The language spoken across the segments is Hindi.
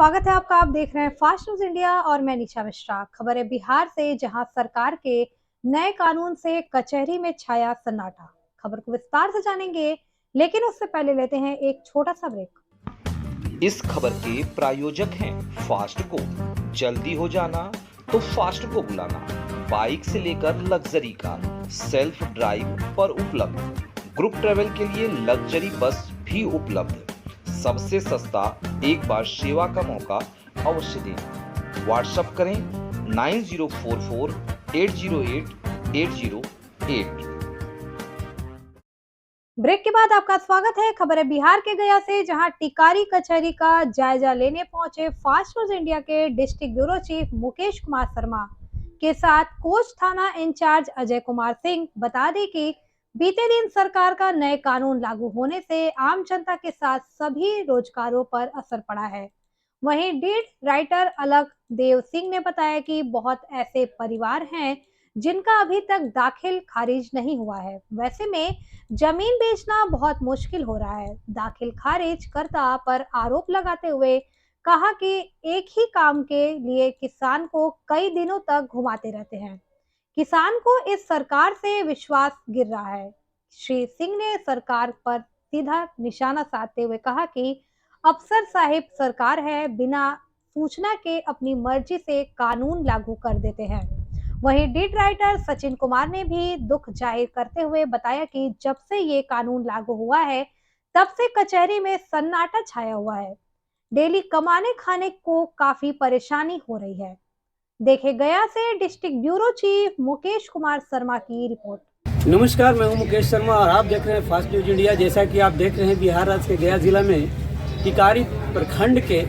स्वागत है आपका। आप देख रहे हैं फास्ट न्यूज इंडिया और मैं निशा मिश्रा। खबर है बिहार से, जहां सरकार के नए कानून से कचहरी में छाया सन्नाटा। खबर को विस्तार से जानेंगे, लेकिन उससे पहले लेते हैं एक छोटा सा ब्रेक। इस खबर के प्रायोजक हैं फास्ट को। जल्दी हो जाना तो फास्ट को बुलाना। बाइक से लेकर लग्जरी कार, सेल्फ ड्राइव पर उपलब्ध। ग्रुप ट्रेवल के लिए लग्जरी बस भी उपलब्ध। सबसे सस्ता एक बार सेवा का मौका अवश्य दें। व्हाट्सएप करें 9044808808। ब्रेक के बाद आपका स्वागत है। खबर है बिहार के गया से, जहां टिकारी कचहरी का जायजा लेने पहुंचे फास्ट न्यूज इंडिया के district bureau chief Mukesh Kumar Sharma के साथ कोच थाना इंचार्ज अजय कुमार सिंह। बता दें कि बीते दिन सरकार का नए कानून लागू होने से आम जनता के साथ सभी रोजगारों पर असर पड़ा है। वहीं डीड राइटर अलग देव सिंह ने बताया कि बहुत ऐसे परिवार हैं जिनका अभी तक दाखिल खारिज नहीं हुआ है। वैसे में जमीन बेचना बहुत मुश्किल हो रहा है। दाखिल खारिज कर्ता पर आरोप लगाते हुए कहा कि एक ही काम के लिए किसान को कई दिनों तक घुमाते रहते हैं। किसान को इस सरकार से विश्वास गिर रहा है। श्री सिंह ने सरकार पर सीधा निशाना साधते हुए कहा कि अफसर साहिब सरकार है, बिना सूचना के अपनी मर्जी से कानून लागू कर देते हैं। वहीं डीड राइटर सचिन कुमार ने भी दुख जाहिर करते हुए बताया कि जब से ये कानून लागू हुआ है, तब से कचहरी में सन्नाटा छाया हुआ है। डेली कमाने खाने को काफी परेशानी हो रही है। देखे गया से district bureau chief Mukesh Kumar Sharma की रिपोर्ट। नमस्कार, मैं हूं मुकेश शर्मा और आप देख रहे हैं फास्ट न्यूज इंडिया। जैसा कि आप देख रहे हैं, बिहार राज्य के गया जिला में टिकारी प्रखंड के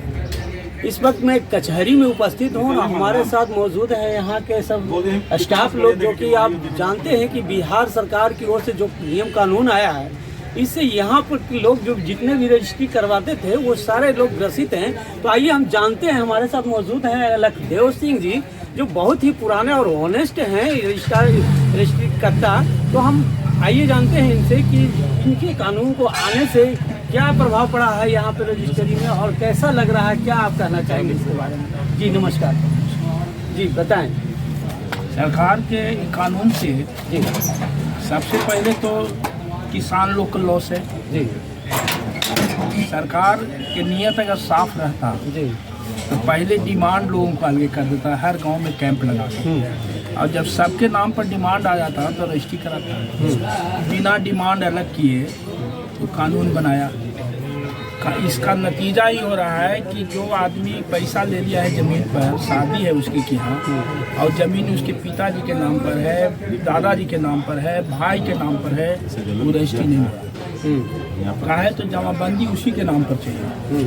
इस वक्त मैं कचहरी में उपस्थित हूं और हमारे साथ मौजूद है यहाँ के सब स्टाफ लोग, जो कि आप जानते हैं कि बिहार सरकार की ओर से जो नियम कानून आया है, इससे यहाँ पर लोग जो जितने भी रजिस्ट्री करवाते थे वो सारे लोग ग्रसित हैं। तो आइए हम जानते हैं, हमारे साथ मौजूद हैं लखदेव सिंह जी, जो बहुत ही पुराने और ऑनेस्ट हैं रजिस्ट्री करता। तो हम आइए जानते हैं इनसे कि इनके कानून को आने से क्या प्रभाव पड़ा है यहाँ पे रजिस्ट्री में और कैसा लग रहा है, क्या आप कहना चाहेंगे इसके बारे में। जी नमस्कार जी, बताएं। सरकार के कानून से जी सबसे पहले तो किसान लोग का लॉस है। जी सरकार के नियत अगर साफ रहता जी तो पहले डिमांड लोगों को अलग कर देता, हर गांव में कैंप लगाता, और जब सबके नाम पर डिमांड आ जाता तो रजिस्ट्री कराता। बिना डिमांड अलग किए तो कानून बनाया। इसका नतीजा ही हो रहा है कि जो आदमी पैसा ले लिया है ज़मीन पर, शादी है उसके यहाँ और ज़मीन उसके पिताजी के नाम पर है, दादाजी के नाम पर है, भाई के नाम पर है, वो रजिस्ट्री नहीं हुआ। कहा है तो जमाबंदी उसी के नाम पर चाहिए।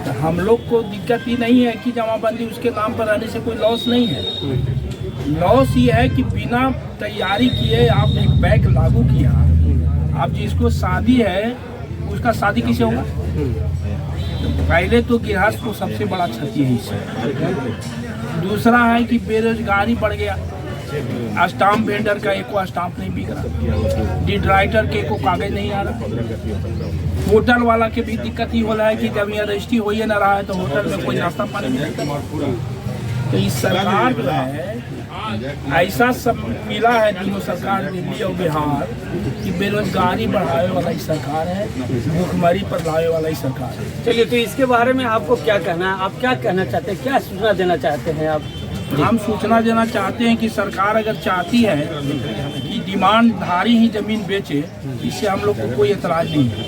तो हम लोग को दिक्कत ही नहीं है कि जमाबंदी उसके नाम पर रहने से कोई लॉस नहीं है। लॉस ये है कि बिना तैयारी किए आप एक बैग लागू किया। आप जिसको शादी है उसका शादी किसे होगा? तो पहले तो गृहस्थ को सबसे बड़ा क्षति है इससे। दूसरा है कि बेरोजगारी बढ़ गया। स्टाम्प वेंडर का एको स्टाम्प नहीं बिक रहा, डीड राइटर के एको कागज नहीं आ रहा, होटल वाला के भी दिक्कत ही हो रहा है कि जब यहाँ रजिस्ट्री हो ही ना रहा है तो होटल में कोई नाश्ता पानी नहीं। तो इस सरकार जो है ऐसा सब मिला है, तीनों सरकार दिल्ली और बिहार की बेरोजगारी बढ़ाने वाला ही सरकार है, भूखमरी पर लाने वाला ही सरकार है। चलिए, तो इसके बारे में आपको क्या कहना है? आप क्या कहना चाहते हैं, क्या सूचना देना चाहते हैं आप? हम सूचना देना चाहते हैं कि सरकार अगर चाहती है कि डिमांडधारी ही जमीन बेचे, इससे हम लोग को कोई एतराज नहीं है,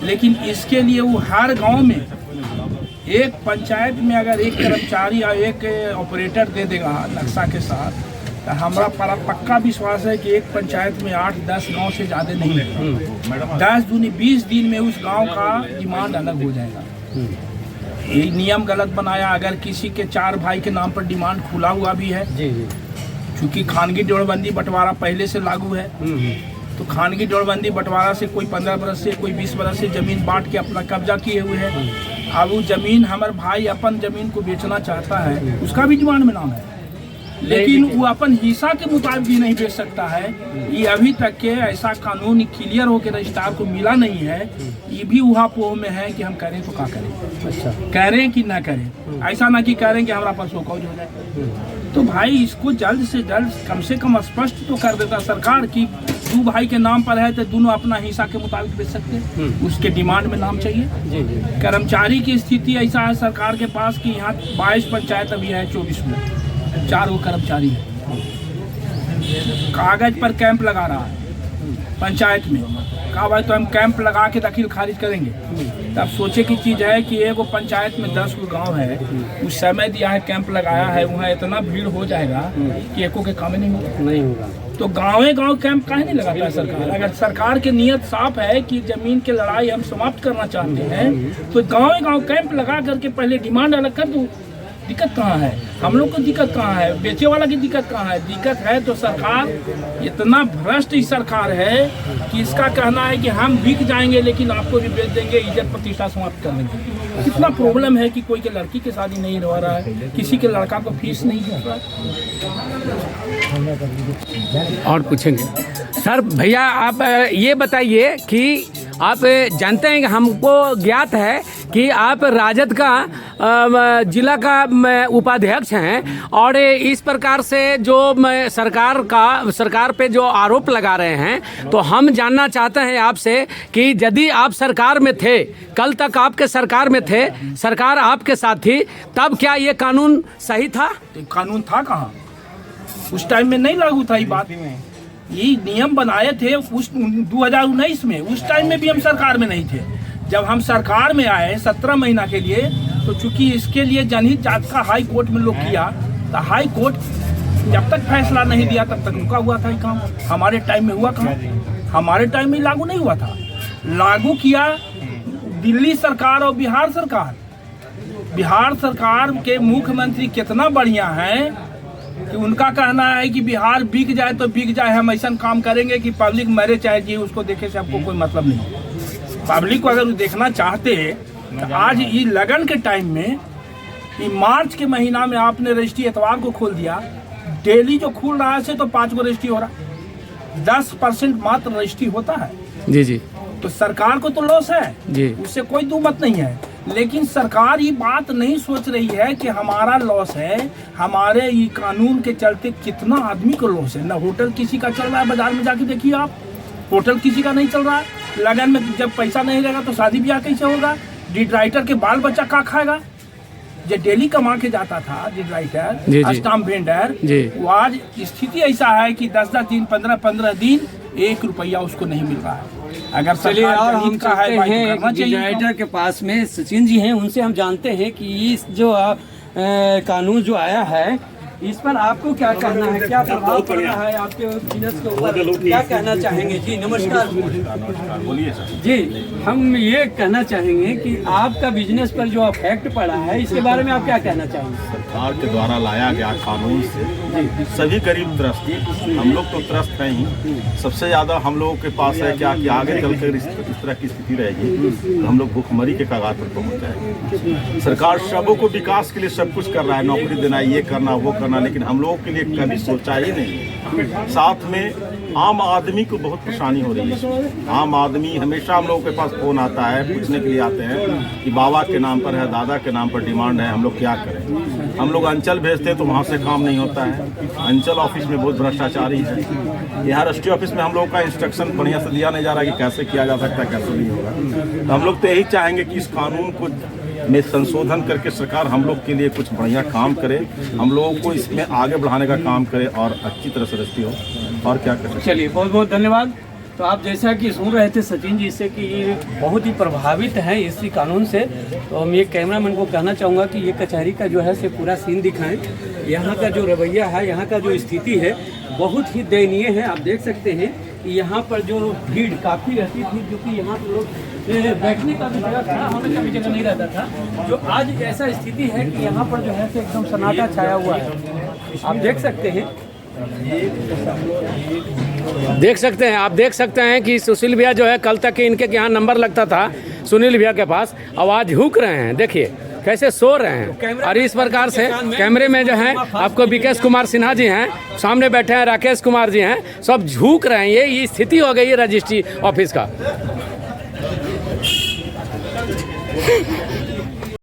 लेकिन इसके लिए वो हर गांव में एक पंचायत में अगर एक कर्मचारी या एक ऑपरेटर दे देगा नक्शा के साथ, तो हमारा बड़ा पक्का विश्वास है कि एक पंचायत में 8-10 गांव से ज़्यादा नहीं है। 10 दूनी 20 दिन में उस गांव का डिमांड अलग हो जाएगा। ये नियम गलत बनाया। अगर किसी के 4 भाई के नाम पर डिमांड खुला हुआ भी है, चूँकि खानगी जोड़बंदी बंटवारा पहले से लागू है, तो खानगी जोड़बंदी बंटवारा से कोई 15 बरस से कोई 20 बरस से जमीन बांट के अपना कब्जा किए हुए हैं। अब वो जमीन हमारे भाई अपन जमीन को बेचना चाहता है, उसका भी डिमांड में नाम है। लेकिन वो अपन हिस्सा के मुताबिक भी नहीं बेच सकता है। ये अभी तक के ऐसा कानून क्लियर हो के रजिस्ट्रार को मिला नहीं है। ये भी उहापोह में है कि हम करें तो क्या करें। अच्छा, करें कि ना करें, ऐसा ना कि करें कि हमारा पर शोकौज हो जाए। तो भाई इसको जल्द से जल्द कम से कम स्पष्ट तो कर देता सरकार कि 2 भाई के नाम पर है तो दोनों अपना हिस्सा के मुताबिक बेच सकते हैं। उसके डिमांड में नाम चाहिए। जी जी। कर्मचारी की स्थिति ऐसा है सरकार के पास कि यहाँ 22 पंचायत अभी है, 24 में 4 गो कर्मचारी है। कागज पर कैंप लगा रहा है पंचायत में। कहा भाई तो हम कैंप लगा के दखिल खारिज करेंगे। तब सोचे की चीज़ है कि एगो पंचायत में 10 गो गाँव है, उस समय दिया है कैंप लगाया है, वहाँ इतना भीड़ हो जाएगा कि एको के काम नहीं होगा। तो गाँव कैंप काहे नहीं लगाता है सरकार? अगर सरकार की नीयत साफ है कि जमीन की लड़ाई हम समाप्त करना चाहते हैं तो गाँव कैंप लगा करके पहले डिमांड अलग कर दो। दिक्कत कहाँ है? हम लोग को दिक्कत कहाँ है? बेचे वाला की दिक्कत कहाँ है? दिक्कत है तो सरकार इतना भ्रष्ट ही सरकार है कि इसका कहना है कि हम बिक जाएंगे लेकिन आपको भी बेच देंगे, इज्जत प्रतिष्ठा समाप्त कर देंगे। कितना प्रॉब्लम है कि कोई के लड़की की शादी नहीं हो रहा है, किसी के लड़का को फीस नहीं दे रहा है। और पूछेंगे सर। भैया आप ये बताइए कि आप जानते हैं कि हमको ज्ञात है कि आप राजद का जिला का उपाध्यक्ष हैं और इस प्रकार से जो सरकार पे जो आरोप लगा रहे हैं, तो हम जानना चाहते हैं आपसे कि यदि आप सरकार में थे, कल तक आपके सरकार में थे, सरकार आपके साथ थी, तब क्या ये कानून सही था? कानून था कहाँ? उस टाइम में नहीं लागू था ये बात। ये नियम बनाए थे उस 2019 में। उस टाइम में भी हम सरकार में नहीं थे। जब हम सरकार में आए 17 महीना के लिए, तो चूंकि इसके लिए जनहित याचिका हाई कोर्ट में लोग किया, तो हाई कोर्ट जब तक फैसला नहीं दिया तब तक रुका हुआ था ये काम। हमारे टाइम में हुआ कहाँ? हमारे टाइम में लागू नहीं हुआ था। लागू किया दिल्ली सरकार और बिहार सरकार। बिहार सरकार के मुख्यमंत्री कितना बढ़िया हैं कि उनका कहना है कि बिहार बिक जाए तो बिक जाए, हम ऐसा काम करेंगे कि पब्लिक मरे चाहे जी, उसको देखे से आपको कोई मतलब नहीं। पब्लिक को अगर देखना चाहते तो आज ये लगन के टाइम में, ये मार्च के महीना में आपने रजिस्ट्री एतवार को खोल दिया, डेली जो खुल रहा है से तो 5 गो रजिस्ट्री हो रहा, 10% मात्र रजिस्ट्री होता है। जी जी। तो सरकार को तो लॉस है जी, उससे कोई दो मत नहीं है। लेकिन सरकार ये बात नहीं सोच रही है कि हमारा लॉस है, हमारे ये कानून के चलते कितना आदमी को लॉस है। ना होटल किसी का चल रहा है, बाजार में जाके देखिए आप, होटल किसी का नहीं चल रहा है। लगन में जब पैसा नहीं रहेगा तो शादी ब्याह कैसे होगा? डिड राइटर के बाल बच्चा क्या खाएगा? जो डेली कमा के जाता था डिड राइटर, स्टाम्प वेंडर, वो आज स्थिति ऐसा है कि 10-10 दिन, 15-15 दिन 1 रुपया उसको नहीं मिल रहा है। अगर चलिए, और हम चाहते हैं चाहिए राइटर के पास में सचिन जी हैं, उनसे हम जानते हैं कि इस जो कानून जो आया है, इस पर आपको क्या कहना है, क्या प्रभाव पड़ रहा है आपके बिजनेस के ऊपर, क्या कहना चाहेंगे? जी नमस्कार। बोलिए सर। जी, हम ये कहना चाहेंगे कि आपका बिजनेस पर जो इफेक्ट पड़ा है, इसके बारे में आप क्या कहना चाहेंगे? सरकार के द्वारा लाया गया कानून से सभी गरीब त्रस्त हैं। हम लोग तो त्रस्त हैं ही। सबसे ज़्यादा हम लोगों के पास है क्या कि आगे चलकर इस तरह की स्थिति रहेगी तो हम लोग भूखमरी के कगार पर पहुँच जाएंगे। सरकार सबों को विकास के लिए सब कुछ कर रहा है, नौकरी देना, ये करना, वो करना, लेकिन हम लोगों के लिए कभी सोचा ही नहीं। साथ में आम आदमी को बहुत परेशानी हो रही है। आम आदमी हमेशा हम लोगों के पास फोन आता है, पूछने के लिए आते हैं कि बाबा के नाम पर है, दादा के नाम पर डिमांड है, हम लोग क्या करें। हम लोग अंचल भेजते हैं तो वहाँ से काम नहीं होता है। अंचल ऑफिस में बहुत भ्रष्टाचारी है। यहाँ रजिस्ट्री ऑफिस में हम लोगों का इंस्ट्रक्शन बढ़िया से दिया नहीं जा रहा कि कैसे किया जा सकता है, कैसे नहीं होगा। तो हम लोग तो यही चाहेंगे कि इस कानून को में संशोधन करके सरकार हम लोग के लिए कुछ बढ़िया काम करे, हम लोगों को इसमें आगे बढ़ाने का काम करे और अच्छी तरह से रजिस्ट्री हो। और क्या करें। चलिए, बहुत बहुत धन्यवाद। तो आप जैसा कि सुन रहे थे सचिन जी से कि ये बहुत ही प्रभावित हैं इसी कानून से। तो हम ये कैमरामैन को कहना चाहूँगा कि ये कचहरी का जो है से पूरा सीन दिखाएं। यहाँ का जो रवैया है, यहाँ का जो स्थिति है, बहुत ही दयनीय है। आप देख सकते हैं कि यहाँ पर जो भीड़ काफ़ी रहती थी, क्योंकि यहाँ पर लोग बैठने का भी जगह, खड़ा होने का भी जगह नहीं रहता था। जो आज ऐसा स्थिति है कि यहाँ पर जो है से एकदम सन्नाटा छाया हुआ है। आप देख सकते हैं, आप देख सकते हैं कि सुशील भैया जो है, कल तक इनके यहाँ नंबर लगता था सुनील भैया के पास, अब आज हुक रहे हैं। देखिए कैसे सो रहे हैं। और इस प्रकार से कैमरे में जो है आपको विकेश कुमार सिन्हा जी हैं, सामने बैठे हैं राकेश कुमार जी हैं, सब झुक रहे हैं। ये स्थिति हो गई है रजिस्ट्री ऑफिस का।